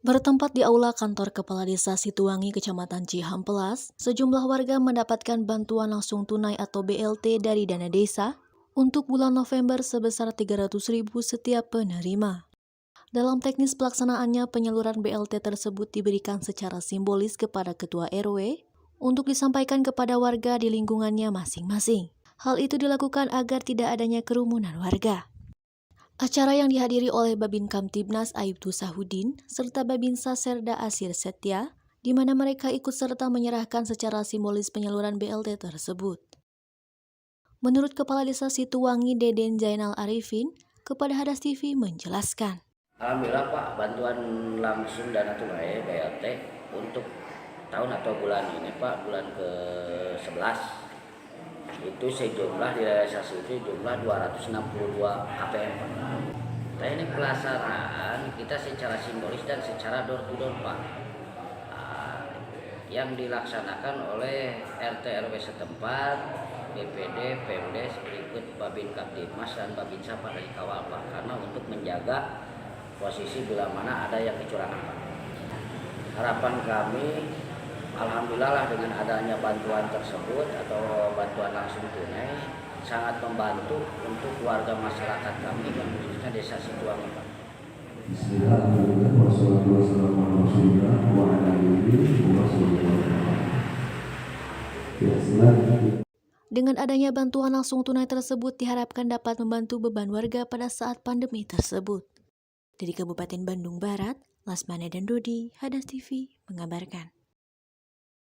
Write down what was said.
Bertempat di aula kantor Kepala Desa Situangi, Kecamatan Cihampelas, sejumlah warga mendapatkan bantuan langsung tunai atau BLT dari dana desa untuk bulan November sebesar Rp300.000 setiap penerima. Dalam teknis pelaksanaannya, penyaluran BLT tersebut diberikan secara simbolis kepada Ketua RW untuk disampaikan kepada warga di lingkungannya masing-masing. Hal itu dilakukan agar tidak adanya kerumunan warga. Acara yang dihadiri oleh Babin Kamtibnas Aibtu Sahudin serta Babinsa Serda Asir Setia, di mana mereka ikut serta menyerahkan secara simbolis penyaluran BLT tersebut. Menurut Kepala Desa Situangi Deden Zainal Arifin, kepada Hadas TV menjelaskan. Alhamdulillah Pak, bantuan langsung dana tunai BLT untuk tahun atau bulan ini Pak, bulan ke-11 itu sejumlah direalisasi itu jumlah 262 KPM Pak. Nah ini pelaksanaan kita secara simbolis dan secara door to door Pak, yang dilaksanakan oleh RT RW setempat, BPD, Pemdes, berikut Babin Kaptibmas dan Babinsa pada dikawal Pak, karena untuk menjaga posisi bila mana ada yang kecurangan Pak. Harapan kami, alhamdulillah lah dengan adanya bantuan tersebut atau bantuan langsung tunai sangat membantu untuk warga masyarakat kami, khususnya Desa Situangi Pak. Bismillahirrahmanirrahim. Wassalatu wassalamu ala Rasulillah wa ala alihi wa sahbihi. Dengan adanya bantuan langsung tunai tersebut diharapkan dapat membantu beban warga pada saat pandemi tersebut. Dari Kabupaten Bandung Barat, Lasmana dan Dodi, Hadas TV mengabarkan.